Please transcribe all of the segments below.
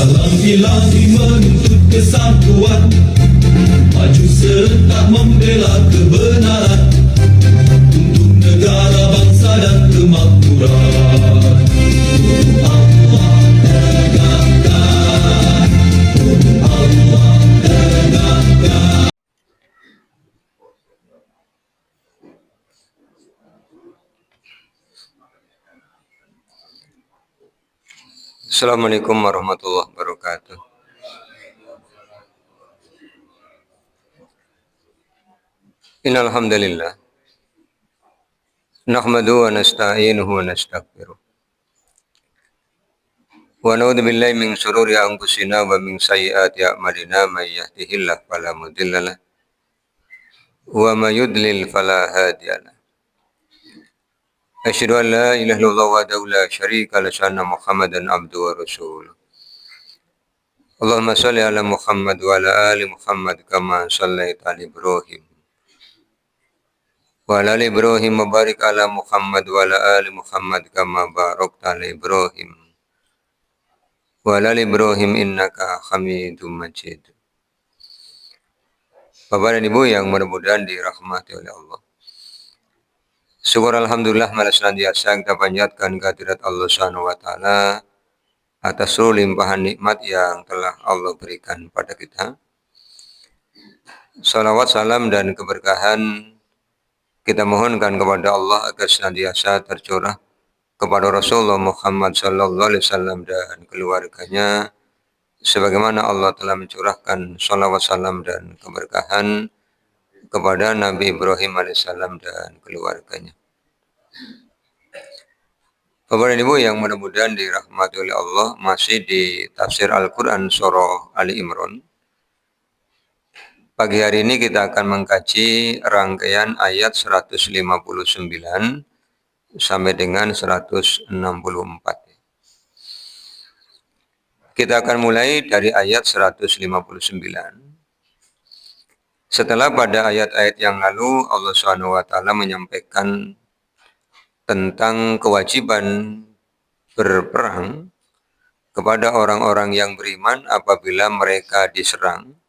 Dalam ilahi menuntut kesatuan, maju serta membela kebenaran untuk negara, bangsa dan kemakmuran. Untuk Allah tegakkan, untuk Allah tegakkan. Assalamualaikum warahmatullahi wabarakatuh. Innal hamdalillah nahmaduhu wa nasta'inuhu wa nastaghfiruh. Wa na'udzu billahi min shururi anfusina wa min sayyiati a'malina may yahdihillahu fala mudhillalah wa may yudlil fala hadiyalah. Asyhadu an la ilaha illallah wahdahu la syarika lahu wa anna Muhammadan abduhu wa rasuluh. Allahumma shalli ala Muhammad wa ala ali Muhammad kama shallaita ala Ibrahim wa ala ali Ibrahim wa barik ala Muhammad wa ala ali Muhammad kama barakta ala Ibrahim wa ala ali Ibrahim innaka Hamidum Majid. Bapak dan Ibu yang mudah-mudahan dirahmati oleh Allah. Syukur alhamdulillah malah senantiasa kita panjatkan kehadirat Allah Subhanahu wa taala atas seluruh limpahan nikmat yang telah Allah berikan pada kita. Salawat, salam dan keberkahan kita mohonkan kepada Allah agar senantiasa tercurah kepada Rasulullah Muhammad sallallahu alaihi wasallam dan keluarganya, sebagaimana Allah telah mencurahkan salawat, salam dan keberkahan kepada Nabi Ibrahim alaihissalam dan keluarganya. Bapak dan Ibu yang mudah-mudahan dirahmati oleh Allah, masih di tafsir Al-Quran surah Ali Imran. Pagi hari ini kita akan mengkaji rangkaian ayat 159 sampai dengan 164. Kita akan mulai dari ayat 159. Setelah pada ayat-ayat yang lalu Allah SWT menyampaikan tentang kewajiban berperang kepada orang-orang yang beriman apabila mereka diserang.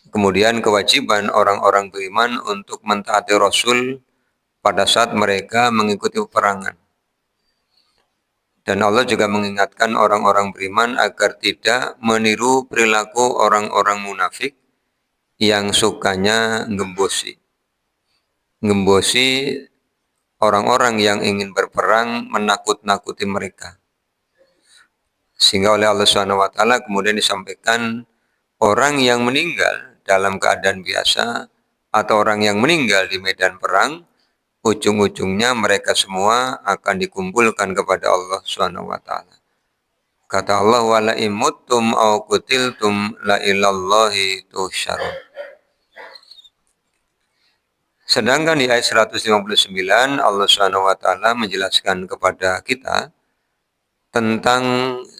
Kemudian kewajiban orang-orang beriman untuk mentaati Rasul pada saat mereka mengikuti peperangan. Dan Allah juga mengingatkan orang-orang beriman agar tidak meniru perilaku orang-orang munafik yang sukanya ngembosi orang-orang yang ingin berperang, menakut-nakuti mereka. Sehingga oleh Allah SWT kemudian disampaikan orang yang meninggal dalam keadaan biasa atau orang yang meninggal di medan perang, ujung-ujungnya mereka semua akan dikumpulkan kepada Allah SWT. Kata Allah, wala imuttum au qutiltum la ilallahi tuhsyarun. Sedangkan di ayat 159 Allah SWT menjelaskan kepada kita tentang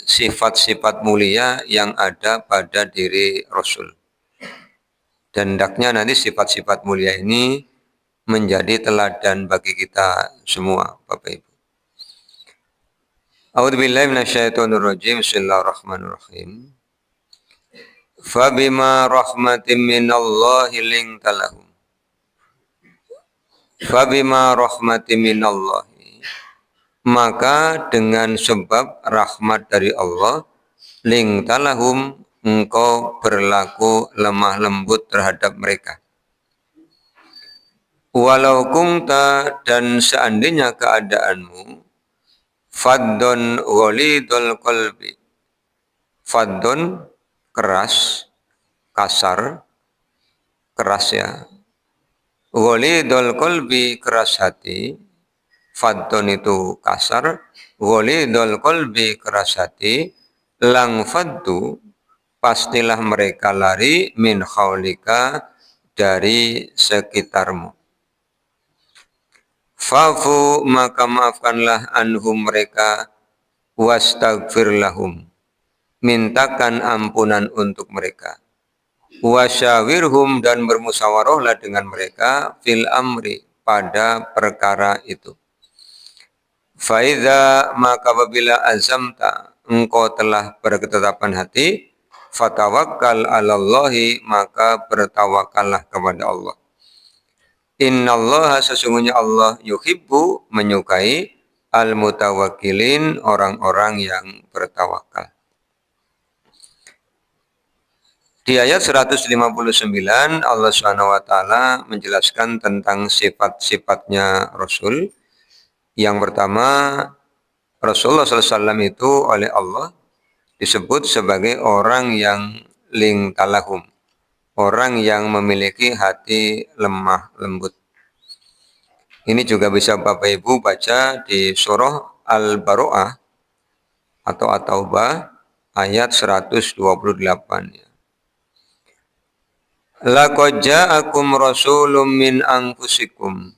sifat-sifat mulia yang ada pada diri Rasul. Dan hendaknya nanti sifat-sifat mulia ini menjadi teladan bagi kita semua, Bapak Ibu. A'udzubillahi minasyaitonirrajim. Bismillahirrahmanirrahim. Fabima rahmatin minallahi linta lahum. Fabima rahmatin minallahi, maka dengan sebab rahmat dari Allah, linta lahum, engkau berlaku lemah lembut terhadap mereka. Walau kunta, dan seandainya keadaanmu, faddon ghalidul qalbi. Faddon keras, kasar, keras ya. Ghalidul qalbi, keras hati. Faddon itu kasar, ghalidul qalbi, keras hati. Lang faddu, pastilah mereka lari min haulika, dari sekitarmu. Fa'fu, maka maafkanlah anhum mereka, wastaghfir lahum, mintakan ampunan untuk mereka. Wasyawirhum, dan bermusyawarahlah dengan mereka fil amri, pada perkara itu. Faidha, maka apabila azamta, engkau telah berketetapan hati, fatawakkal 'alallahi, maka bertawakallah kepada Allah. Innallaha, sesungguhnya Allah, yuhibbu, menyukai, al-mutawakkilin, orang-orang yang bertawakal. Di ayat 159 Allah Subhanahu wa taala menjelaskan tentang sifat-sifatnya Rasul. Yang pertama, Rasulullah SAW itu oleh Allah disebut sebagai orang yang lingkalahum, orang yang memiliki hati lemah lembut. Ini juga bisa Bapak Ibu baca di surah Al-Baro'ah atau At-Taubah ayat 128. Laqad ja'akum rasulun min anfusikum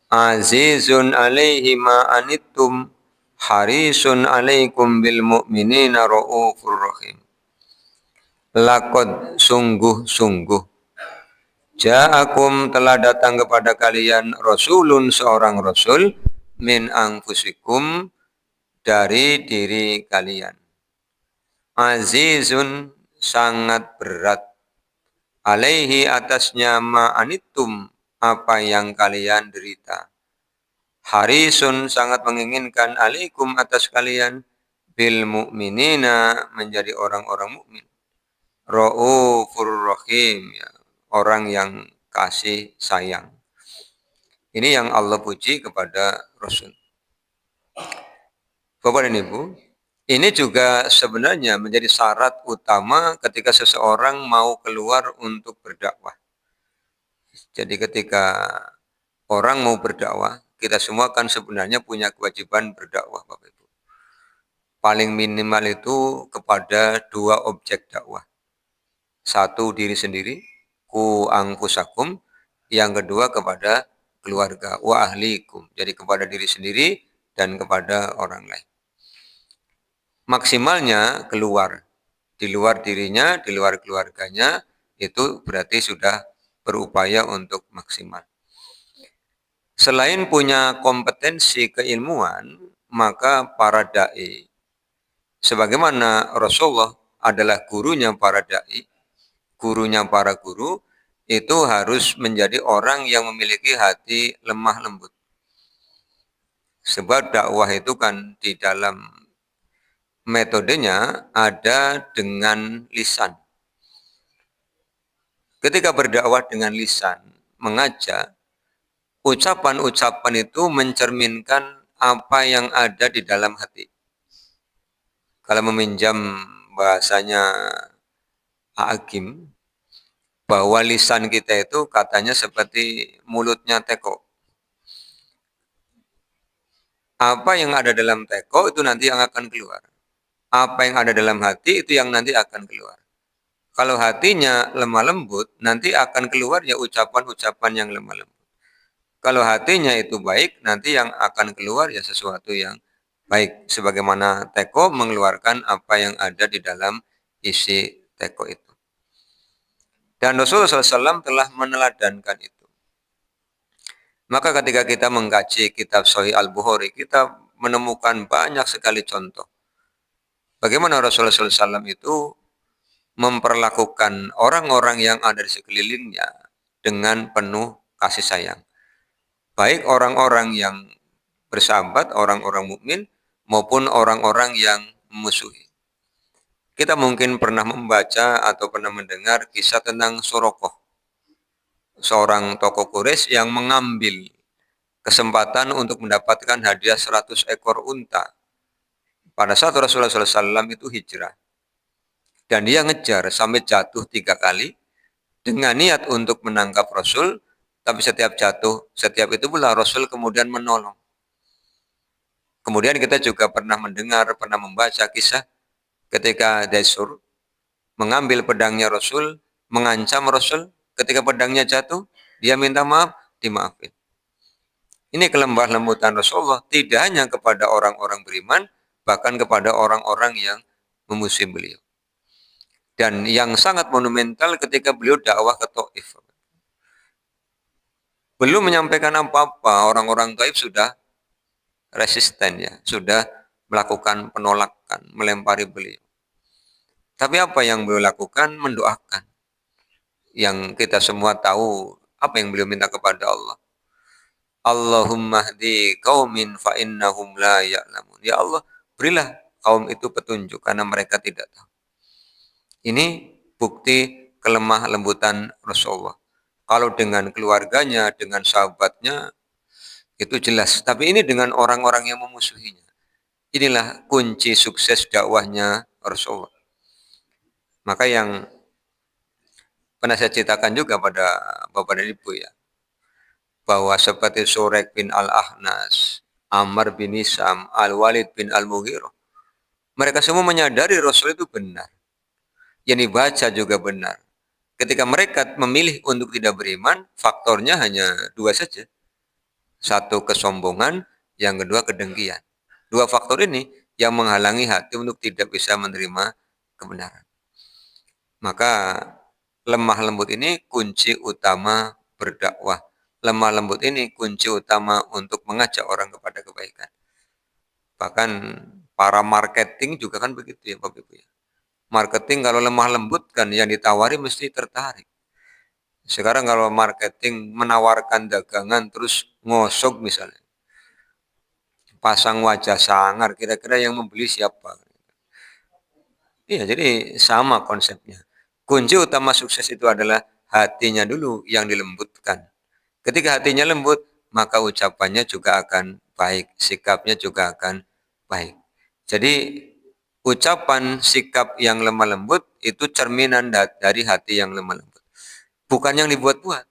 azizun 'alaihi ma anittum harisun 'alaikum bil mu'minina raufur rahim. Laqad, sungguh-sungguh, ja'akum, telah datang kepada kalian, rasulun, seorang rasul, min anfusikum, dari diri kalian. Azizun, sangat berat, alaihi, atasnya, ma'anittum, apa yang kalian derita. Harisun, sangat menginginkan, alaikum, atas kalian, bil mu'minina, menjadi orang-orang mukmin. Raufur rahim, ya, orang yang kasih sayang. Ini yang Allah puji kepada Rasul. Bapak dan Ibu, ini juga sebenarnya menjadi syarat utama ketika seseorang mau keluar untuk berdakwah. Jadi ketika orang mau berdakwah, kita semua kan sebenarnya punya kewajiban berdakwah, Bapak Ibu. Paling minimal itu kepada dua objek dakwah. Satu, diri sendiri, ku angkusakum, yang kedua kepada keluarga, wa ahlikum, jadi kepada diri sendiri dan kepada orang lain. Maksimalnya keluar, di luar dirinya, di luar keluarganya, itu berarti sudah berupaya untuk maksimal. Selain punya kompetensi keilmuan, maka para da'i, sebagaimana Rasulullah adalah gurunya para da'i, gurunya para guru, itu harus menjadi orang yang memiliki hati lemah lembut. Sebab dakwah itu kan di dalam metodenya ada dengan lisan. Ketika berdakwah dengan lisan, mengajak, ucapan-ucapan itu mencerminkan apa yang ada di dalam hati. Kalau meminjam bahasanya Hakim, bahwa lisan kita itu katanya seperti mulutnya teko. Apa yang ada dalam teko itu nanti yang akan keluar. Apa yang ada dalam hati itu yang nanti akan keluar. Kalau hatinya lemah lembut, nanti akan keluar ya ucapan-ucapan yang lemah lembut. Kalau hatinya itu baik, nanti yang akan keluar ya sesuatu yang baik. Sebagaimana teko mengeluarkan apa yang ada di dalam isi teko itu. Dan Rasulullah SAW telah meneladankan itu. Maka ketika kita mengkaji kitab Sahih Al-Bukhari, kita menemukan banyak sekali contoh. Bagaimana Rasulullah SAW itu memperlakukan orang-orang yang ada di sekelilingnya dengan penuh kasih sayang. Baik orang-orang yang bersahabat, orang-orang mukmin, maupun orang-orang yang memusuhi. Kita mungkin pernah membaca atau pernah mendengar kisah tentang Sorokoh, seorang tokoh Quraisy yang mengambil kesempatan untuk mendapatkan hadiah 100 ekor unta pada saat Rasulullah SAW itu hijrah. Dan dia ngejar sampai jatuh 3 kali dengan niat untuk menangkap Rasul, tapi setiap jatuh, setiap itu pula Rasul kemudian menolong. Kemudian kita juga pernah mendengar, pernah membaca kisah ketika Daisur mengambil pedangnya Rasul, mengancam Rasul, ketika pedangnya jatuh, dia minta maaf, dimaafin. Ini kelembah lembutan Rasulullah tidak hanya kepada orang-orang beriman, bahkan kepada orang-orang yang memusuhi beliau. Dan yang sangat monumental ketika beliau dakwah ke Taif. Belum menyampaikan apa-apa, orang-orang Taif sudah resisten ya, sudah melakukan penolakan, melempari beliau. Tapi apa yang beliau lakukan? Mendoakan. Yang kita semua tahu apa yang beliau minta kepada Allah. Allahumma hdi qaumin fa innahum la ya'lamun. Ya Allah, berilah kaum itu petunjuk karena mereka tidak tahu. Ini bukti kelemah lembutan Rasulullah. Kalau dengan keluarganya, dengan sahabatnya, itu jelas. Tapi ini dengan orang-orang yang memusuhinya. Inilah kunci sukses dakwahnya Rasulullah. Maka yang pernah saya ceritakan juga pada Bapak dan Ibu ya, bahwa seperti Surek bin Al-Ahnas, Ammar bin Hisam, Al-Walid bin Al-Mughirah, mereka semua menyadari Rasul itu benar. Yang dibaca juga benar. Ketika mereka memilih untuk tidak beriman, faktornya hanya dua saja. Satu, kesombongan, yang kedua, kedengkian. Dua faktor ini yang menghalangi hati untuk tidak bisa menerima kebenaran. Maka lemah lembut ini kunci utama berdakwah. Lemah lembut ini kunci utama untuk mengajak orang kepada kebaikan. Bahkan para marketing juga kan begitu ya Bapak Ibu ya. Marketing kalau lemah lembut kan yang ditawari mesti tertarik. Sekarang kalau marketing menawarkan dagangan terus ngosok misalnya. Pasang wajah sangar, kira-kira yang membeli siapa? Iya, jadi sama konsepnya. Kunci utama sukses itu adalah hatinya dulu yang dilembutkan. Ketika hatinya lembut, maka ucapannya juga akan baik, sikapnya juga akan baik. Jadi ucapan sikap yang lemah lembut itu cerminan dari hati yang lemah lembut. Bukan yang dibuat-buat.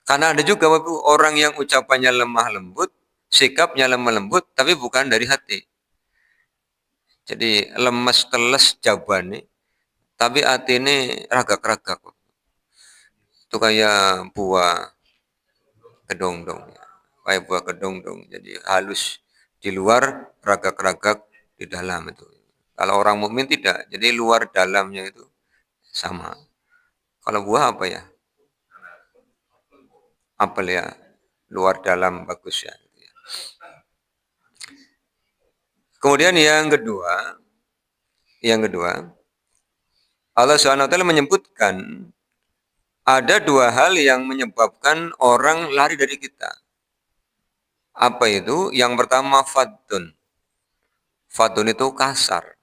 Karena ada juga orang yang ucapannya lemah lembut, sikapnya lemah lembut, tapi bukan dari hati. Jadi lemes teles jabane, tapi hati ini ragak-ragak. Itu kayak buah kedongdong. Kayak buah kedongdong. Jadi halus di luar, ragak-ragak di dalam itu. Kalau orang mukmin tidak, jadi luar dalamnya itu sama. Kalau buah apa ya? Apel ya, luar dalam bagus ya. Kemudian yang kedua, Allah SWT menyebutkan ada dua hal yang menyebabkan orang lari dari kita. Apa itu? Yang pertama fadun. Fadun itu kasar.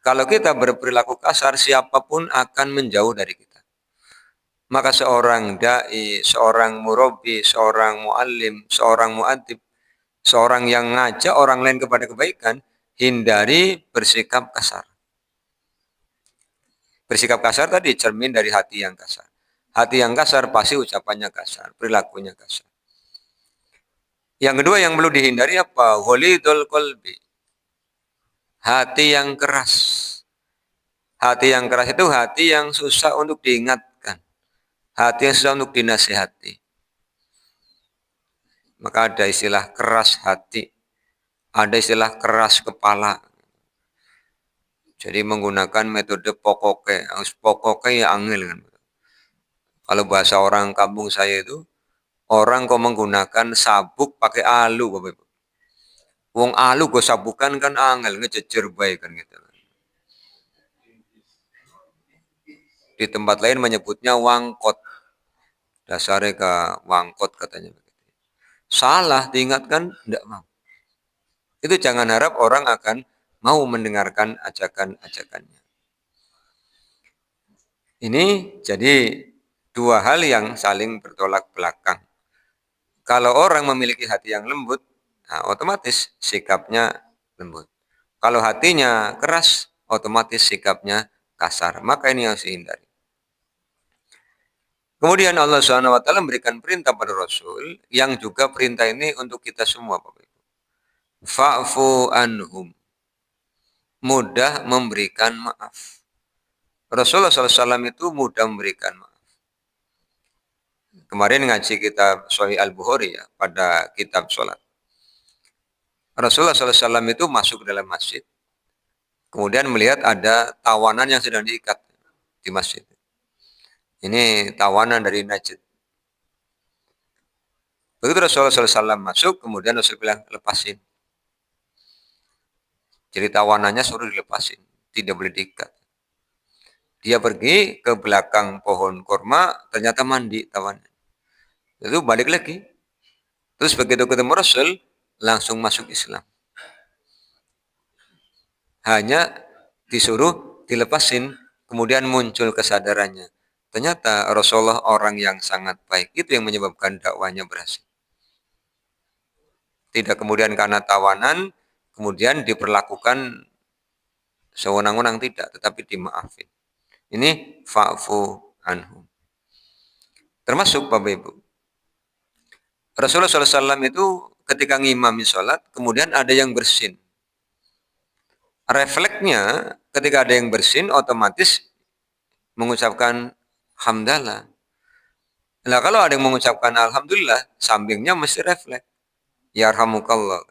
Kalau kita berperilaku kasar, siapapun akan menjauh dari kita. Maka seorang da'i, seorang murabi, seorang muallim, seorang muadib, seorang yang ngajak orang lain kepada kebaikan, hindari bersikap kasar. Bersikap kasar tadi cermin dari hati yang kasar. Hati yang kasar pasti ucapannya kasar, perilakunya kasar. Yang kedua yang perlu dihindari apa? Ghalidul qalbi. Hati yang keras. Hati yang keras itu hati yang susah untuk diingatkan. Hati yang susah untuk dinasihati. Maka ada istilah keras hati. Ada istilah keras kepala. Jadi menggunakan metode pokoknya. Pokoknya ya angel kan. Kalau bahasa orang kampung saya itu, orang kok menggunakan sabuk pakai alu, Bapak Ibu. Wong alu go sabukan kan angel ngececer baik kan gitu. Di tempat lain menyebutnya wangkot. Dasarnya ke wangkot katanya begitu. Salah diingatkan tidak mau. Itu jangan harap orang akan mau mendengarkan ajakan-ajakannya. Ini jadi dua hal yang saling bertolak belakang. Kalau orang memiliki hati yang lembut, nah, otomatis sikapnya lembut. Kalau hatinya keras, otomatis sikapnya kasar. Maka ini harus dihindari. Kemudian Allah SWT memberikan perintah pada Rasul, yang juga perintah ini untuk kita semua, Bapak Ibu. Fa'fu anhum. Mudah memberikan maaf. Rasulullah SAW itu mudah memberikan maaf. Kemarin ngaji kitab Sahih Al-Bukhari ya, pada kitab sholat. Rasulullah SAW itu masuk ke dalam masjid. kemudian melihat ada tawanan yang sedang diikat di masjid. Ini tawanan dari Najd. Begitu Rasulullah SAW masuk, kemudian Rasul bilang, lepasin. Jadi tawanannya suruh dilepasin, tidak boleh diikat. Dia pergi ke belakang pohon kurma, ternyata mandi tawanan. Lalu balik lagi. Terus begitu ketemu Rasul, langsung masuk Islam. Hanya disuruh dilepasin, kemudian muncul kesadarannya. Ternyata Rasulullah orang yang sangat baik. Itu yang menyebabkan dakwanya berhasil. Tidak kemudian karena tawanan, kemudian diperlakukan sewenang-wenang, tidak, tetapi dimaafin. Ini fa'fu anhum. Termasuk Bapak Ibu. Rasulullah SAW itu ketika ngimami sholat, kemudian ada yang bersin. Refleksnya ketika ada yang bersin, otomatis mengucapkan hamdalah. Nah kalau ada yang mengucapkan alhamdulillah, sampingnya mesti refleks. Yarhamukallah.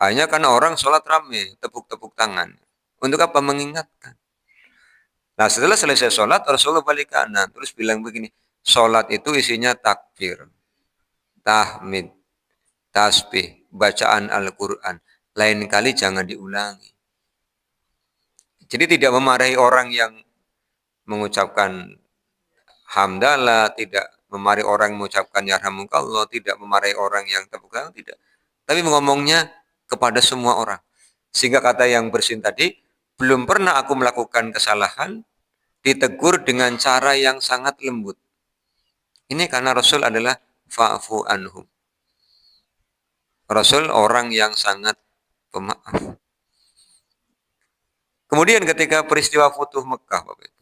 Hanya karena orang sholat rame, tepuk-tepuk tangan. Untuk apa? Mengingatkan. Nah setelah selesai sholat, Rasulullah balik kanan. Terus bilang begini, sholat itu isinya takbir, tahmid, tasbih, bacaan Al-Quran. Lain kali jangan diulangi. Jadi tidak memarahi orang yang mengucapkan hamdalah, tidak memarahi orang yang mengucapkan yarhamukallah, tidak memarahi orang yang tepuk tangan, tidak. Tapi ngomongnya kepada semua orang. Sehingga kata yang bersin tadi, belum pernah aku melakukan kesalahan, ditegur dengan cara yang sangat lembut. Ini karena Rasul adalah fa'fu anhum. Rasul orang yang sangat pemaaf. Kemudian ketika peristiwa Futuh Mekah, Bapak Ibu,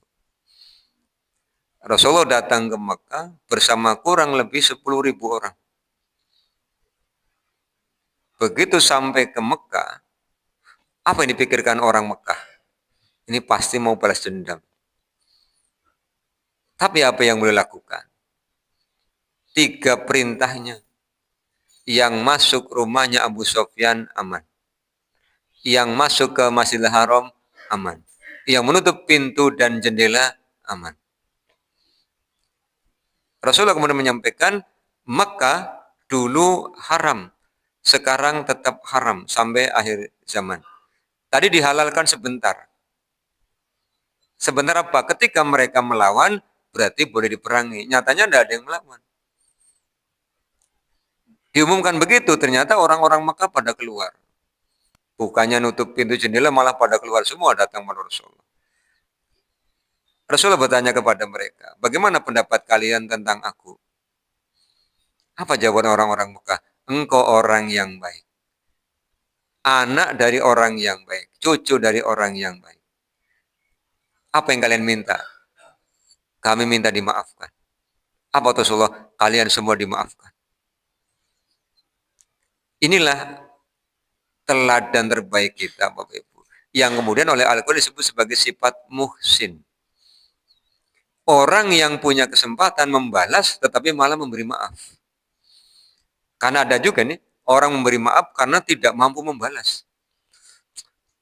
Rasulullah datang ke Mekah bersama kurang lebih 10.000 orang. Begitu sampai ke Mekah, apa yang dipikirkan orang Mekah? Ini pasti mau balas dendam. Tapi apa yang boleh lakukan? 3 perintahnya. Yang masuk rumahnya Abu Sofyan aman. Yang masuk ke Masjidil Haram aman. Yang menutup pintu dan jendela aman. Rasulullah kemudian menyampaikan, Mekah dulu haram, sekarang tetap haram sampai akhir zaman. Tadi dihalalkan sebentar. Sebentar apa? Ketika mereka melawan, berarti boleh diperangi. Nyatanya tidak ada yang melawan. Diumumkan begitu, ternyata orang-orang Mekah pada keluar. Bukannya nutup pintu jendela, malah pada keluar semua datang kepada Rasulullah. Rasulullah bertanya kepada mereka, bagaimana pendapat kalian tentang aku? Apa jawaban orang-orang Mekah? Engkau orang yang baik. Anak dari orang yang baik. Cucu dari orang yang baik. Apa yang kalian minta? Kami minta dimaafkan. Apa Rasulullah? Kalian semua dimaafkan. Inilah teladan terbaik kita, Bapak Ibu. Yang kemudian oleh Al-Quran disebut sebagai sifat muhsin. Orang yang punya kesempatan membalas tetapi malah memberi maaf. Karena ada juga nih, orang memberi maaf karena tidak mampu membalas.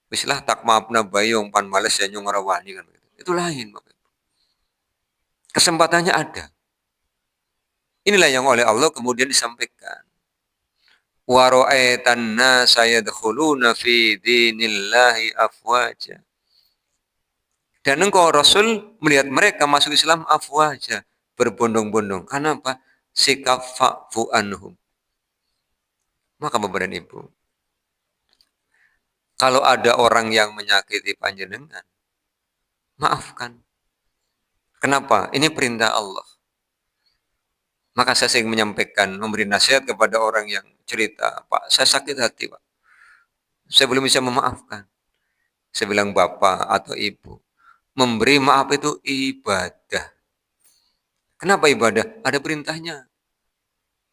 Bislah tak maafna bayong pan males ya nyong rawani kan. Itu lain, Bapak Ibu. Kesempatannya ada. Inilah yang oleh Allah kemudian disampaikan. Wa ra'aitan nasa yadkhuluna fi dinillahi afwaja. Dan engkau Rasul melihat mereka masuk Islam afwaja, berbondong-bondong. Karena apa? Sikap fa'fu anhum. Maka Bapak dan Ibu, kalau ada orang yang menyakiti panjenengan, maafkan. Kenapa? Ini perintah Allah. Maka saya sering menyampaikan, memberi nasihat kepada orang yang cerita, Pak, saya sakit hati, Pak. Saya belum bisa memaafkan. Saya bilang, Bapak atau Ibu, memberi maaf itu ibadah. Kenapa ibadah? Ada perintahnya.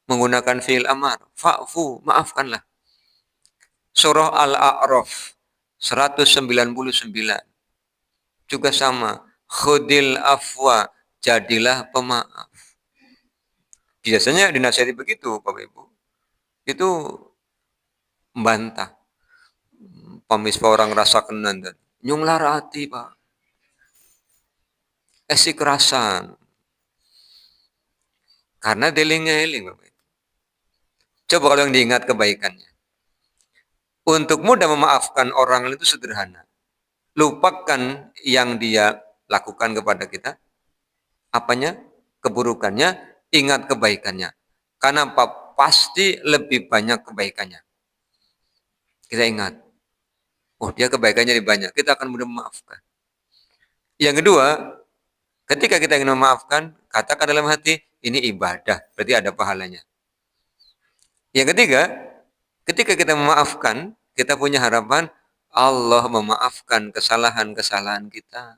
Menggunakan fi'il amar, fa'fu, maafkanlah. Surah Al-A'raf 199 juga sama. Khudil afwa, jadilah pemaaf. Biasanya dinasihati begitu, Bapak Ibu. Itu membantah. Pamispa orang rasa kenan dan nyung lara hati Pak. Esi kerasan. Karena deling-eling Bapak. Coba kalau yang diingat kebaikannya. Untuk mudah memaafkan orang itu sederhana. Lupakan yang dia lakukan kepada kita. Apanya? Keburukannya, ingat kebaikannya. Karena apa? Pasti lebih banyak kebaikannya. Kita ingat. Oh, dia kebaikannya lebih banyak. Kita akan mudah memaafkan. Yang kedua, ketika kita ingin memaafkan, katakan dalam hati, ini ibadah. Berarti ada pahalanya. Yang ketiga, ketika kita memaafkan, kita punya harapan Allah memaafkan kesalahan-kesalahan kita.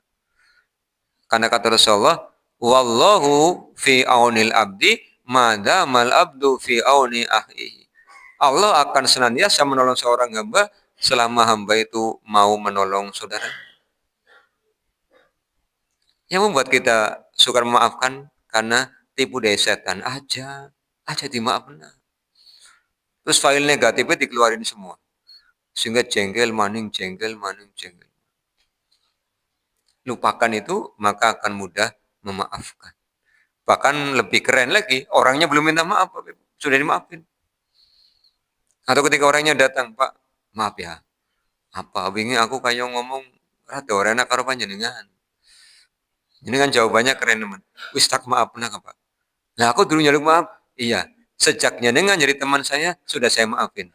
Karena kata Rasulullah, wallahu fi aunil abdi madamal abdu fi auni ahlihi. Allah akan senantiasa menolong seorang hamba selama hamba itu mau menolong saudara. Yang membuat kita sukar memaafkan karena tipu daya setan aja dimaafkan. Terus file negatifnya dikeluarin semua. Sehingga jengkel maning. Lupakan itu, maka akan mudah memaafkan. Bahkan lebih keren lagi, orangnya belum minta maaf, sudah dimaafin. Atau ketika orangnya datang, Pak, maaf ya, apa wingi aku kayak ngomong rada ora enak karo panjenengan. Ini kan jawabannya keren teman. Wis tak maaf nah Pak. Nah aku dulu nyaluk maaf. Iya, sejak nyenengan jadi teman saya sudah saya maafin.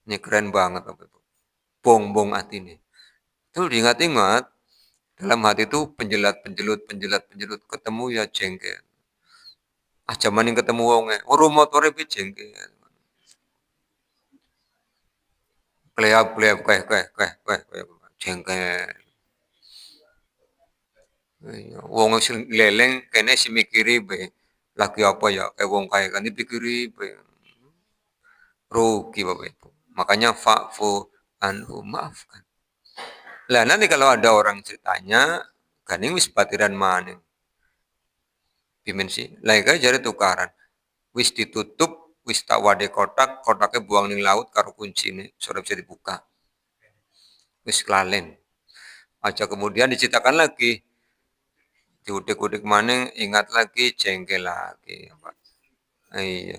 Ini keren banget Bapak Ibu. Bong-bong hati ini. Itu diingat-ingat, dalam hati itu penjelat, ketemu ya jengkel. Zaman yang ketemu wonge, motore pe jengkel. Kleap, jengkel. Wong sing leleng kene si mikiri be. Lagi apa ya kayak wong kaya kan dipikiri be. Rugi Bapak Ibu. Makanya fa'fu anhu, maafkan. Lah nanti kalau ada orang ceritanya, ganing wis batiran maning. Dimensi, lainnya jadi tukaran. Wis ditutup, wis tak wade kotak, kotaknya buang ning laut karo kunci ini, sudah bisa dibuka. Wis kelalen. Aja kemudian diceritakan lagi. Diudik-udik maning, ingat lagi, jengkel lagi. Iya.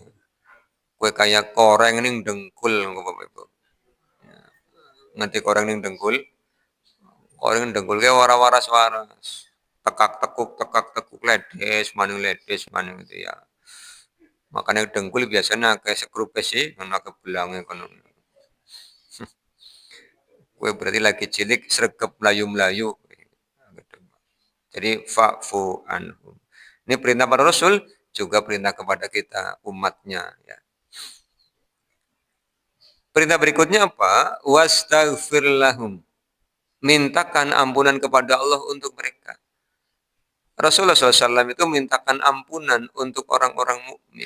Kue kayak koreng ning dengkul, Bapak Ibu. Ngerti koreng ning dengkul? Koreng ning dengkul kayak waras-waras. Tekak-tekuk, ledes, maning itu ya. Makanya dengkul biasanya kayak sekrupe sih, karena kebelangnya kan. Kue berarti lagi cilik, sregep melayu-melayu. Jadi fa'fu anhum. Ini perintah para Rasul, juga perintah kepada kita, umatnya. Ya. Perintah berikutnya apa? Wastaghfir lahum. Mintakan ampunan kepada Allah untuk mereka. Rasulullah SAW itu mintakan ampunan untuk orang-orang mukmin.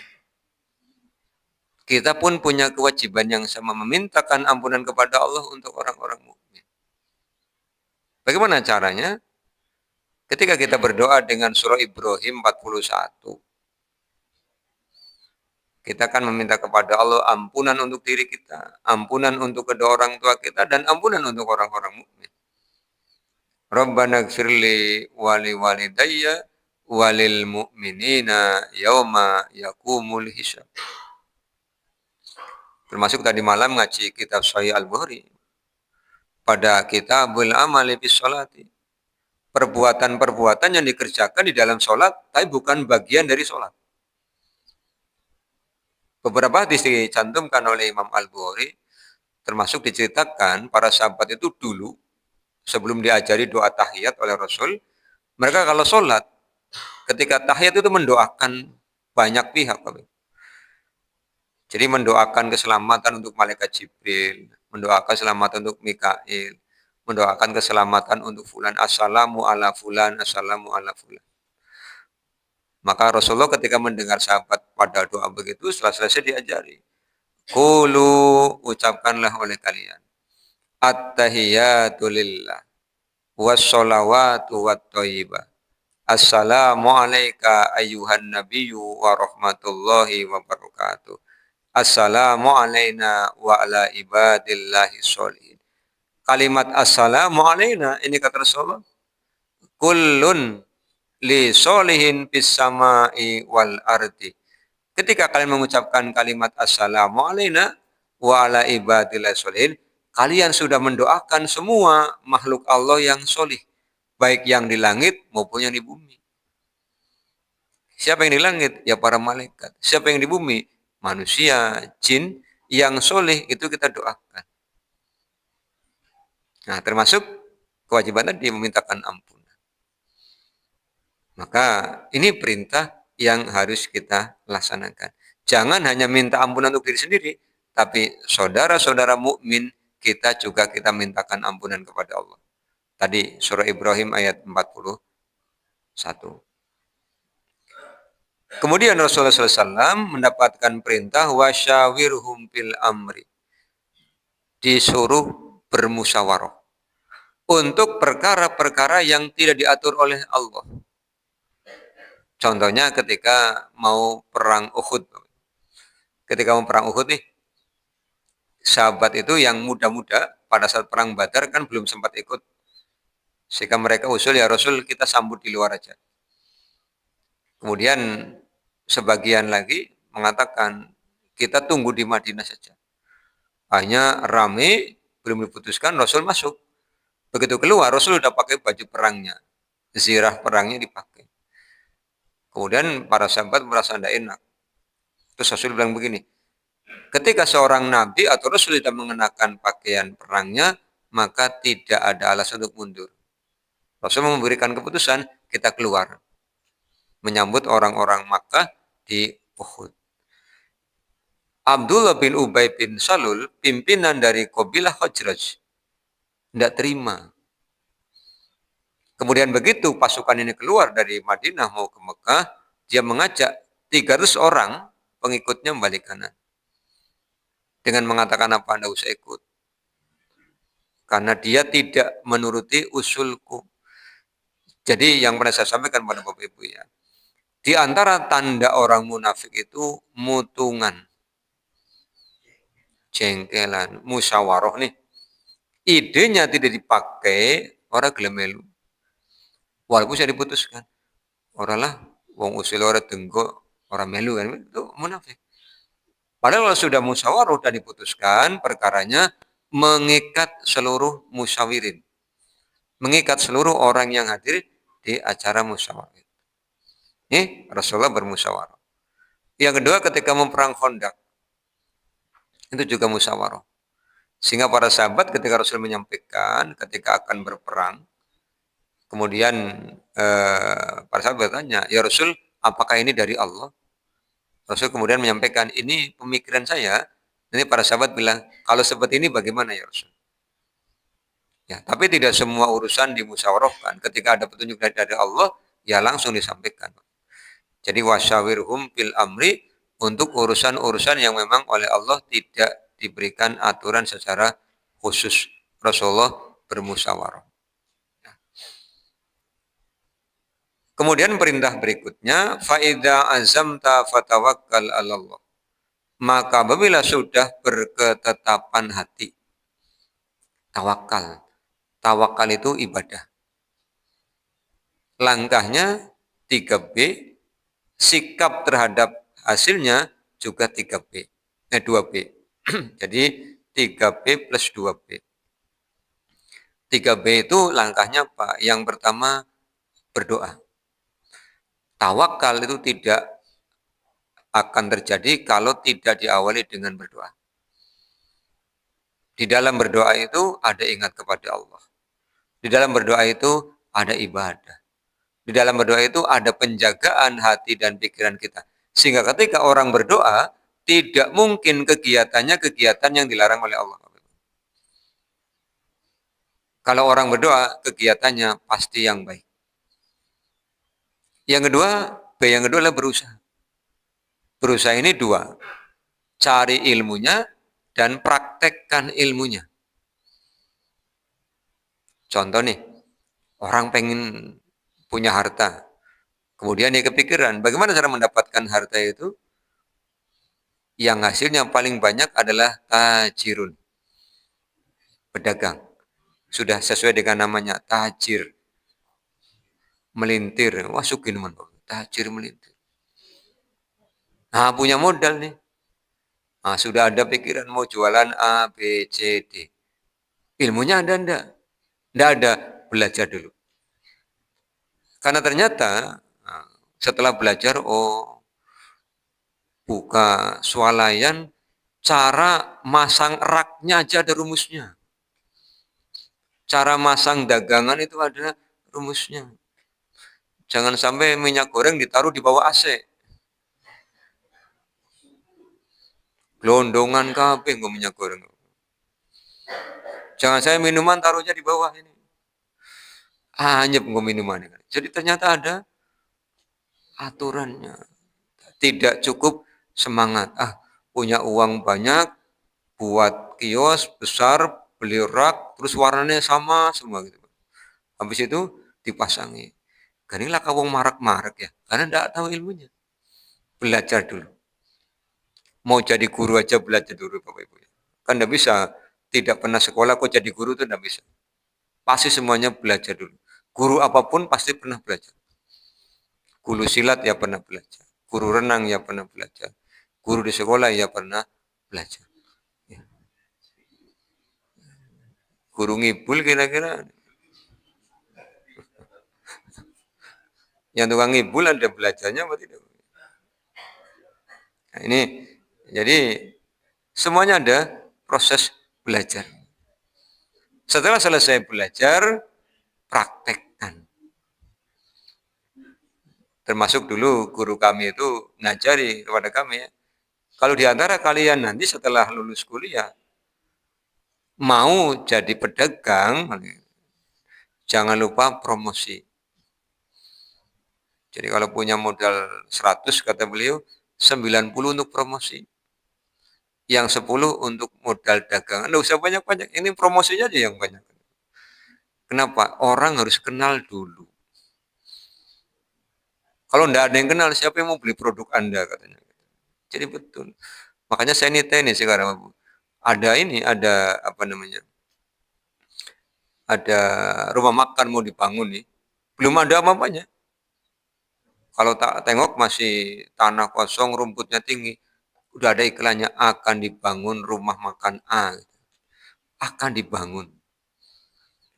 Kita pun punya kewajiban yang sama, memintakan ampunan kepada Allah untuk orang-orang mukmin. Bagaimana caranya? Ketika kita berdoa dengan surah Ibrahim 41, kita akan meminta kepada Allah ampunan untuk diri kita, ampunan untuk kedua orang tua kita, dan ampunan untuk orang-orang mukmin. Rabbana gfirli wali walidayya walil mu'minina yauma yakumul hisab. Termasuk tadi malam ngaji kitab Sahih Al-Bukhari. Pada kitabul amali bis sholati. Perbuatan-perbuatan yang dikerjakan di dalam sholat, tapi bukan bagian dari sholat. Beberapa hadis dicantumkan oleh Imam Al-Bukhari, termasuk diceritakan para sahabat itu dulu, sebelum diajari doa tahiyat oleh Rasul, mereka kalau sholat, ketika tahiyat itu mendoakan banyak pihak. Jadi mendoakan keselamatan untuk malaikat Jibril, mendoakan keselamatan untuk Mikail, mendoakan keselamatan untuk fulan, assalamu ala fulan, assalamu ala fulan. Maka Rasulullah ketika mendengar sahabat pada doa begitu, setelah selesai diajari. Qulu, ucapkanlah oleh kalian. At-tahiyatu lillah, wassalawatu wat-thayyibah. Assalamu alayka ayyuhan nabiyyu wa rahmatullahi wa barakatuh. assalamu alaina wa ala ibadillahi sholihin. Kalimat assalamu alaina ini kata Rasulullah, kullun li sholihin bis samai wal ardi. Ketika kalian mengucapkan kalimat assalamu alaina wa ala ibadillahi sholihin, kalian sudah mendoakan semua makhluk Allah yang solih, baik yang di langit maupun yang di bumi. Siapa yang di langit? Ya para malaikat. Siapa yang di bumi? Manusia, jin, yang soleh itu kita doakan. Nah, termasuk kewajiban tadi memintakan ampunan. Maka ini perintah yang harus kita laksanakan. Jangan hanya minta ampunan untuk diri sendiri, tapi saudara-saudara mukmin kita juga kita mintakan ampunan kepada Allah. Tadi surah Ibrahim ayat 41. Kemudian Rasulullah SAW mendapatkan perintah wasyawirhum fil amri. Disuruh bermusyawarah untuk perkara-perkara yang tidak diatur oleh Allah. Contohnya ketika mau perang Uhud. Ketika mau perang Uhud nih, sahabat itu yang muda-muda pada saat perang Badar kan belum sempat ikut. Sehingga mereka usul, ya Rasul kita sambut di luar aja. Kemudian sebagian lagi mengatakan kita tunggu di Madinah saja. Hanya rame, belum diputuskan, Rasul masuk. Begitu keluar, Rasul sudah pakai baju perangnya. Zirah perangnya dipakai. Kemudian para sahabat merasa tidak enak. Terus Rasul bilang begini, ketika seorang nabi atau Rasul tidak mengenakan pakaian perangnya, maka tidak ada alasan untuk mundur. Rasul memberikan keputusan, kita keluar. Menyambut orang-orang Makkah di Uhud. Abdullah bin Ubay bin Salul, pimpinan dari Qabilah Khazraj, tidak terima. Kemudian begitu pasukan ini keluar dari Madinah mau ke Mekah, dia mengajak 300 orang pengikutnya balik kanan. Dengan mengatakan apa, Anda usah ikut. Karena dia tidak menuruti usulku. Jadi yang pernah saya sampaikan pada Bapak Ibu ya, di antara tanda orang munafik itu mutungan, jengkelan, musyawarah nih. Idenya tidak dipakai, orang gelem melu. Walaupun saya diputuskan. Orang lah, wong usil orang tenggo, orang melu kan, itu munafik. Padahal kalau sudah musyawarah dan diputuskan, perkaranya mengikat seluruh musyawirin. Mengikat seluruh orang yang hadir di acara musyawarah. Ini Rasulullah bermusyawarah. Yang kedua ketika memperang Khandaq, itu juga musyawarah. Sehingga para sahabat ketika Rasul menyampaikan ketika akan berperang, kemudian para sahabat bertanya, ya Rasul, apakah ini dari Allah? Rasul kemudian menyampaikan, ini pemikiran saya. Ini para sahabat bilang, kalau seperti ini bagaimana ya Rasul? Ya, tapi tidak semua urusan dimusyawarahkan. Ketika ada petunjuk dari Allah, ya langsung disampaikan. Jadi wasyawirhum fil amri, untuk urusan-urusan yang memang oleh Allah tidak diberikan aturan secara khusus. Rasulullah bermusyawarah. Kemudian perintah berikutnya, faida azamta fatawakkal 'alallah. Maka apabila sudah berketetapan hati, tawakal. Tawakal itu ibadah. Langkahnya 3B, sikap terhadap hasilnya juga 3B. 2B. Jadi 3B plus 2B. 3B itu langkahnya apa? Yang pertama berdoa. Tawakal itu tidak akan terjadi kalau tidak diawali dengan berdoa. Di dalam berdoa itu ada ingat kepada Allah. Di dalam berdoa itu ada ibadah. Di dalam berdoa itu ada penjagaan hati dan pikiran kita. Sehingga ketika orang berdoa, tidak mungkin kegiatannya kegiatan yang dilarang oleh Allah. Kalau orang berdoa, kegiatannya pasti yang baik. Yang kedua adalah berusaha. Berusaha ini dua. Cari ilmunya dan praktekkan ilmunya. Contoh nih, orang pengen punya harta. Kemudian dia kepikiran, bagaimana cara mendapatkan harta itu? yang hasilnya paling banyak adalah tajirun, pedagang. Sudah sesuai dengan namanya, tajir, melintir. Wah, sugih nemen, tajir melintir. Nah, punya modal nih. Nah, sudah ada pikiran mau jualan A, B, C, D. Ilmunya ada enggak? Enggak ada, belajar dulu. Karena ternyata nah, setelah belajar, oh, buka swalayan, cara masang raknya aja ada rumusnya. Cara masang dagangan itu ada rumusnya. Jangan sampai minyak goreng ditaruh di bawah AC. Gelondongan kabeh nggo minyak goreng. Jangan saya minuman taruhnya di bawah ini. Anyep nggo minuman. Jadi ternyata ada aturannya. Tidak cukup semangat. Ah, punya uang banyak, buat kios besar, beli rak, terus warnanya sama semua gitu. Habis itu dipasangi. Ganilah kawong marak-marak ya, karena tidak tahu ilmunya. Belajar dulu. Mau jadi guru aja belajar dulu Bapak Ibu. Kan tidak bisa, tidak pernah sekolah kok jadi guru itu tidak bisa. Pasti semuanya belajar dulu. Guru apapun pasti pernah belajar. Guru silat ya pernah belajar. Guru renang ya pernah belajar. Guru di sekolah ya pernah belajar. Ya. Guru ngibul kira-kira. Yang tukang ngibul ada belajarnya apa tidak? Nah, ini jadi semuanya ada proses belajar. Setelah selesai belajar, praktekkan. Termasuk dulu guru kami itu ngajari kepada kami ya. Kalau di antara kalian nanti setelah lulus kuliah mau jadi pedagang, jangan lupa promosi. Jadi kalau punya modal 100 kata beliau, 90 untuk promosi. Yang 10 untuk modal dagangan. Nggak usah banyak-banyak, ini promosinya aja yang banyak. Kenapa? Orang harus kenal dulu. Kalau enggak ada yang kenal, siapa yang mau beli produk Anda katanya. Jadi betul. Makanya saya nita ini sekarang. Ada ini, ada apa namanya? Ada rumah makan mau dibangun nih. Belum ada apa-apanya. Kalau tak tengok masih tanah kosong, rumputnya tinggi. Udah ada iklannya akan dibangun rumah makan A. Akan dibangun.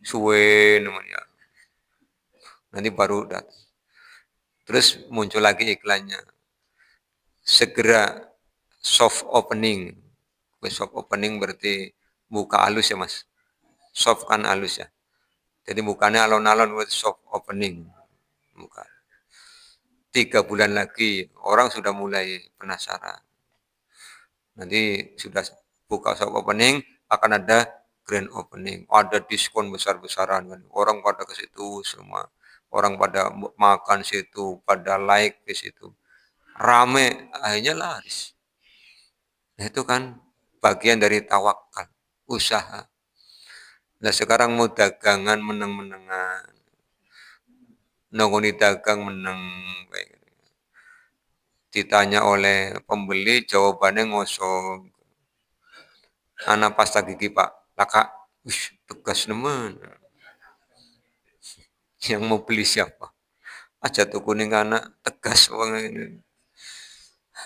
Suwe namanya. Nanti baru datang. Terus muncul lagi iklannya. Segera soft opening. Soft opening berarti buka halus ya mas. Soft kan halus ya. Jadi mukanya alon-alon buat soft opening. Muka. 3 bulan lagi orang sudah mulai penasaran. Nanti sudah buka soft opening akan ada grand opening. Ada diskon besar-besaran kan. Orang pada ke situ semua. Orang pada makan situ, pada like ke situ. Rame, akhirnya laris. Nah itu kan bagian dari tawakal, usaha. Nah sekarang mau dagangan meneng-menengan. Nongoni dagang meneng. Ditanya oleh pembeli, jawabannya ngosong. Anak pasta gigi pak, laka, tegas nemen. Yang mau beli siapa? Aja tuh kuning anak, tegas uang ini.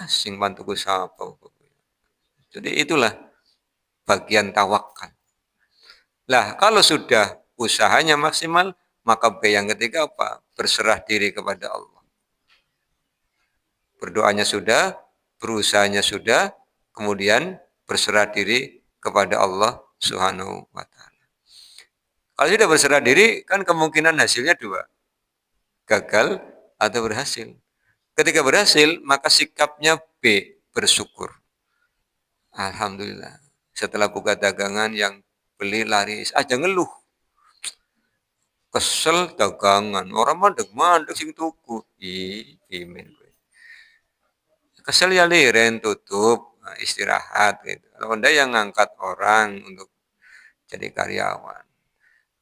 Sing bantuku siapa? Jadi itulah bagian tawakal. Lah, kalau sudah usahanya maksimal, maka B yang ketiga apa? Berserah diri kepada Allah. Berdoanya sudah, berusahanya sudah, kemudian berserah diri kepada Allah Subhanahu wa taala. Kalau sudah berserah diri, kan kemungkinan hasilnya dua. Gagal atau berhasil. Ketika berhasil, maka sikapnya B, bersyukur. Alhamdulillah. Setelah buka dagangan yang beli laris, aja ngeluh. Kesel dagangan, orang mandek-mandek sing tuku. Imin. Kesel ya liren tutup, istirahat gitu. Kalau Anda yang ngangkat orang untuk jadi karyawan.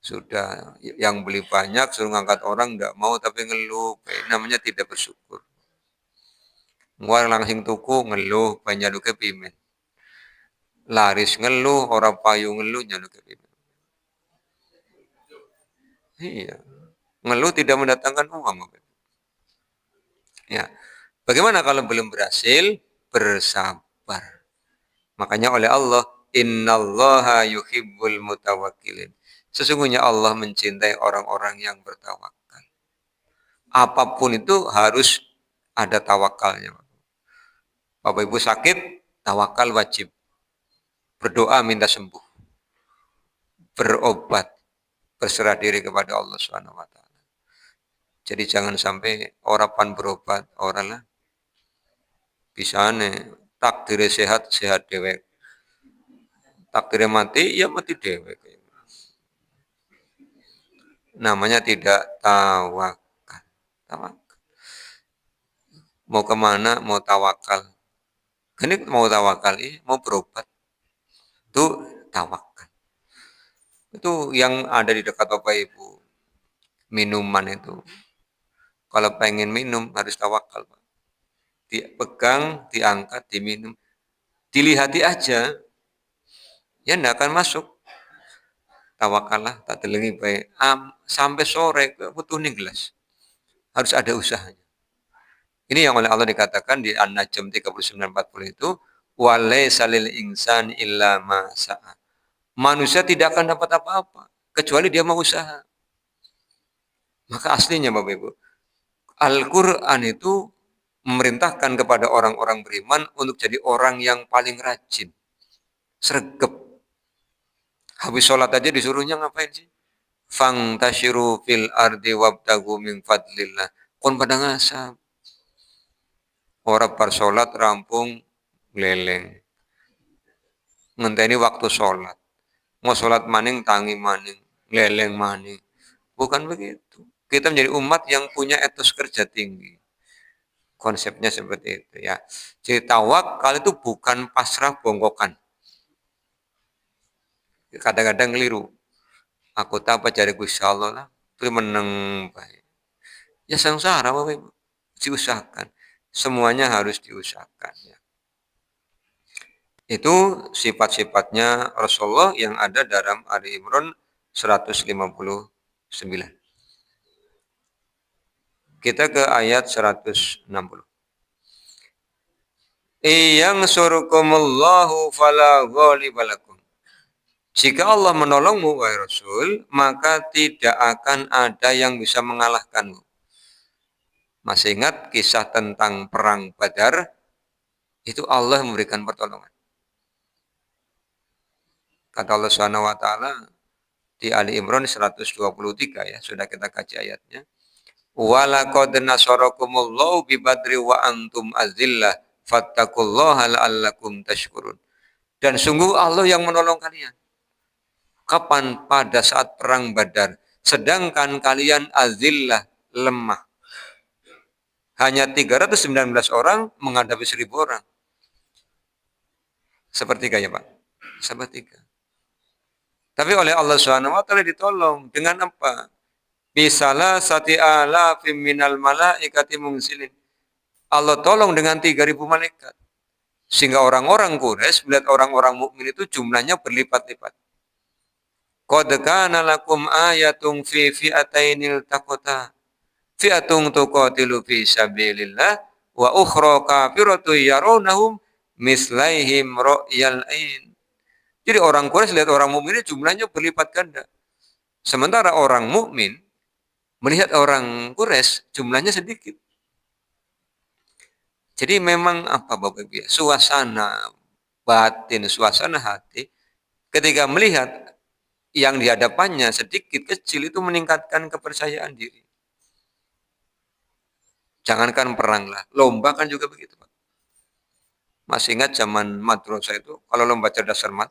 Sudah yang beli banyak suruh ngangkat orang enggak mau tapi ngeluh, namanya tidak bersyukur. War langsing tuku ngeluh panjaluke pimen. Laris ngeluh, ora payu ngeluh nyaluke pimen. Iya. Ngeluh tidak mendatangkan uang. Ya. Bagaimana kalau belum berhasil? Bersabar. Makanya oleh Allah, innallaha yuhibbul mutawakkilin. Sesungguhnya Allah mencintai orang-orang yang bertawakal. Apapun itu harus ada tawakalnya. Bapak Ibu sakit, tawakal wajib. Berdoa minta sembuh. Berobat, berserah diri kepada Allah Subhanahu wa taala. Jadi jangan sampai orang pan berobat, orang lah bisa takdir sehat sehat dewek. Takdir mati ya mati dewek. Namanya tidak tawakal. Tawakal. Mau kemana? Mau tawakal. Ini mau tawakal, mau berobat. Itu tawakal. Itu yang ada di dekat Bapak Ibu. Minuman itu. Kalau pengen minum harus tawakal, Pak. Dipegang, diangkat, diminum. Dilihati aja, ya enggak akan masuk. Tawakallah, tak telengi baik. Sampai sore, butuh nih gelas. Harus ada usahanya. Ini yang oleh Allah dikatakan di An-Najm 39:40 itu, walaysa lil insani illa ma sa'a. Manusia tidak akan dapat apa-apa kecuali dia mau usaha. Maka aslinya Bapak Ibu, Al-Qur'an itu memerintahkan kepada orang-orang beriman untuk jadi orang yang paling rajin. Sregep. Habis sholat aja disuruhnya ngapain sih? Fangtashiru fil ardi wabtagu min fadlillah. Kon pada ngasam. Orang par sholat rampung leleng. Ngenteni waktu sholat. Mau sholat maning tangi maning. Leleng maning. Bukan begitu. Kita menjadi umat yang punya etos kerja tinggi. Konsepnya seperti itu ya. Jadi tawakal itu bukan pasrah bongkokan. Kadang-kadang keliru. Aku tak apa cari Gusti Allah lah. Itu meneng baik. Ya sengsara Bapak Ibu. Diusahakan. Semuanya harus diusahakan ya. Itu sifat-sifatnya Rasulullah yang ada dalam Ali Imran 159. Kita ke ayat 160. Iyang surukumullahu fala ghalibalakum. Jika Allah menolongmu, wahai Rasul, maka tidak akan ada yang bisa mengalahkanmu. Masih ingat kisah tentang perang Badar? Itu Allah memberikan pertolongan. Kata Allah Subhanahu wa taala di Ali Imran 123 ya, sudah kita kaji ayatnya. Walaqad nasarakumullahu bi badri wa antum azillah fattaqullaha la'allakum tashkurun. Dan sungguh Allah yang menolong kalian. Kapan? Pada saat perang Badar. Sedangkan kalian azillah, lemah. Hanya 319 orang menghadapi 1000 orang. Sepertiga ya Pak? Sepertiga. Tapi oleh Allah SWT ditolong. Dengan apa? Bisalah sati ala minal malaikati mungsilin. Allah tolong dengan 3000 malaikat. Sehingga orang-orang Quraisy melihat orang-orang mukmin itu jumlahnya berlipat-lipat. Qad kana lakum ayatun fi fi'atainil taqata. Fi'atun tuqatilu fi sabilillah wa ukhra kafiratu yaronahum mislaihim ra'yal ain. Jadi orang Quraisy lihat orang mukmin jumlahnya berlipat ganda. Sementara orang mukmin melihat orang Quraisy jumlahnya sedikit. Jadi memang apa Bapak Ibu ya, suasana batin, suasana hati ketika melihat yang di hadapannya sedikit kecil itu meningkatkan kepercayaan diri. Jangankan perang lah, lomba kan juga begitu Pak. Masih ingat zaman madrasah itu kalau lomba cerdas cermat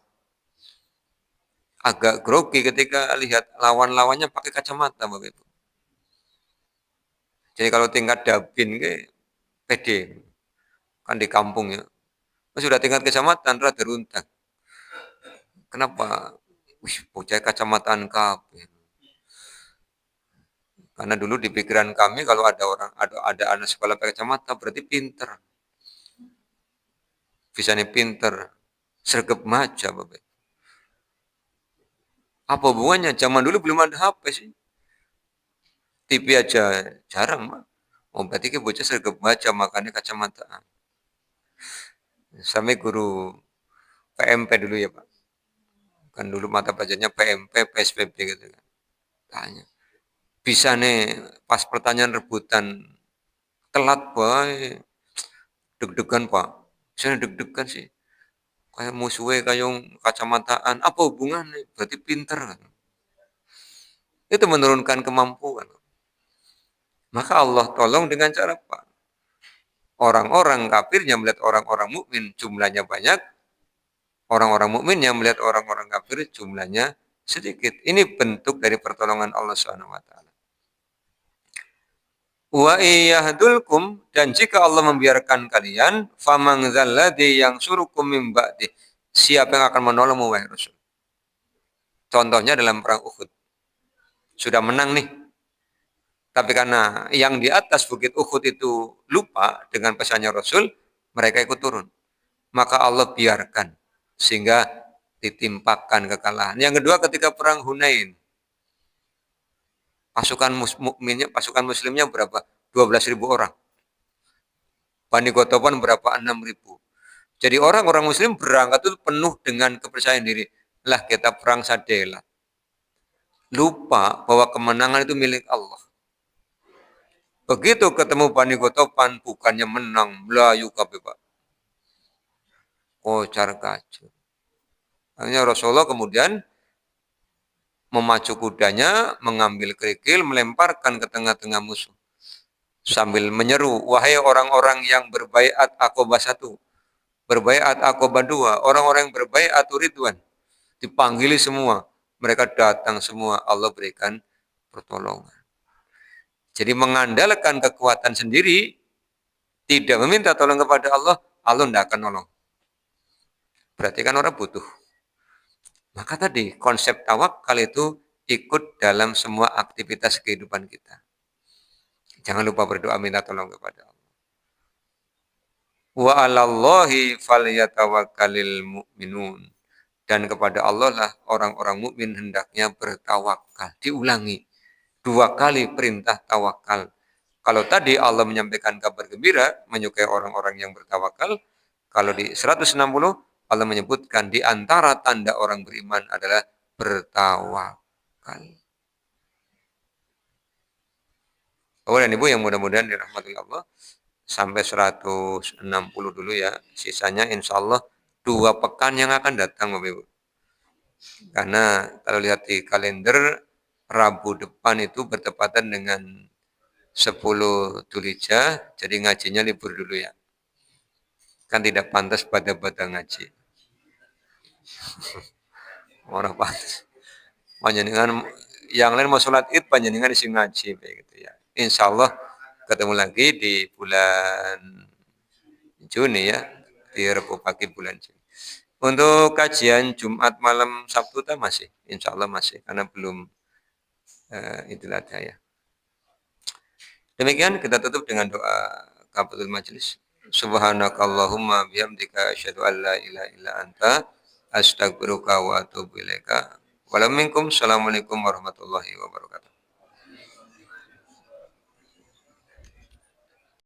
agak grogi ketika lihat lawan-lawannya pakai kacamata Bapak Ibu. Jadi kalau tingkat dabin ke pede kan di kampung ya. Sudah tingkat kecamatan rada runtang. Kenapa? Wih, bocah kacamataan kabeh. Karena dulu di pikiran kami kalau ada anak sekolah pakai kacamata berarti pinter. bisanya pinter, sregep maca Bapak. Apa hubungannya? Zaman dulu belum ada HP sih. TV aja jarang, Pak. Oh, berarti ke bocah sregep baca makanya kacamata. Sampai guru PMP dulu ya, Pak. Kan dulu mata pelajarannya PMP, PSBB gitu kan. Tanya. Bisa nih pas pertanyaan rebutan telat, Pak. Deg-degan, Pak. Saya deg-degan sih. Kayak musuhnya kayak kacamataan. Apa hubungannya? Berarti pinter kan. Itu menurunkan kemampuan. Maka Allah tolong dengan cara apa? Orang-orang kafir yang melihat orang-orang mukmin jumlahnya banyak, orang-orang mukmin yang melihat orang-orang kafir jumlahnya sedikit. Ini bentuk dari pertolongan Allah Subhanahu wa taala. Wa iyahdulkum, dan jika Allah membiarkan kalian, famang dzalladzi yang surukum min ba'di. Siapa yang akan menolongmu wahai Rasul? Contohnya dalam perang Uhud. Sudah menang nih. Tapi karena yang di atas bukit Uhud itu lupa dengan pesannya Rasul, mereka ikut turun. Maka Allah biarkan sehingga ditimpakan kekalahan. Yang kedua ketika perang Hunain. Pasukan muslimnya berapa? 12.000 orang. Bani Qatafan berapa? 6.000. Jadi orang-orang muslim berangkat itu penuh dengan kepercayaan diri. Lah kita perang sadela. Lupa bahwa kemenangan itu milik Allah. Begitu ketemu Bani Qatafan, bukannya menang, melayu kabeh, Pak. Kocar kacir. Akhirnya Rasulullah kemudian memacu kudanya, mengambil kerikil, melemparkan ke tengah-tengah musuh. Sambil menyeru, wahai orang-orang yang berbaiat Aqabah 1, berbaiat Aqabah 2, orang-orang yang berbaiat Ridwan. Dipanggili semua. Mereka datang semua, Allah berikan pertolongan. Jadi mengandalkan kekuatan sendiri, tidak meminta tolong kepada Allah, Allah tidak akan nolong. Berarti kan orang butuh. Maka tadi konsep tawakal itu ikut dalam semua aktivitas kehidupan kita. Jangan lupa berdoa minta tolong kepada Allah. Wa 'alallahi falyatawakkalul mu'minun. Dan kepada Allah lah orang-orang mukmin hendaknya bertawakal. Diulangi 2 kali perintah tawakal. Kalau tadi Allah menyampaikan kabar gembira, menyukai orang-orang yang bertawakal. Kalau di 160, Allah menyebutkan di antara tanda orang beriman adalah bertawakal. Bapak dan Ibu yang mudah-mudahan dirahmati Allah, sampai 160 dulu ya. Sisanya insya Allah 2 pekan yang akan datang Bapak Ibu. Karena kalau lihat di kalender, Rabu depan itu bertepatan dengan 10 Dzulhijjah, jadi ngajinya libur dulu ya. Kan tidak pantas pada ngaji. Orang pantas. Panjenengan yang lain mau sholat id, panjenengan isi ngaji begitu ya. Insya Allah ketemu lagi di bulan Juni ya, di Rabu pagi bulan Juni. Untuk kajian Jumat malam Sabtu masih, insya Allah masih, karena belum Idul Adha ya. Demikian kita tutup dengan doa kafatul majelis. Subhanakallahumma bihamdika asyhadu an la ilaha illa anta astaghfiruka wa atubu ilaika. Wassalamualaikum warahmatullahi wabarakatuh.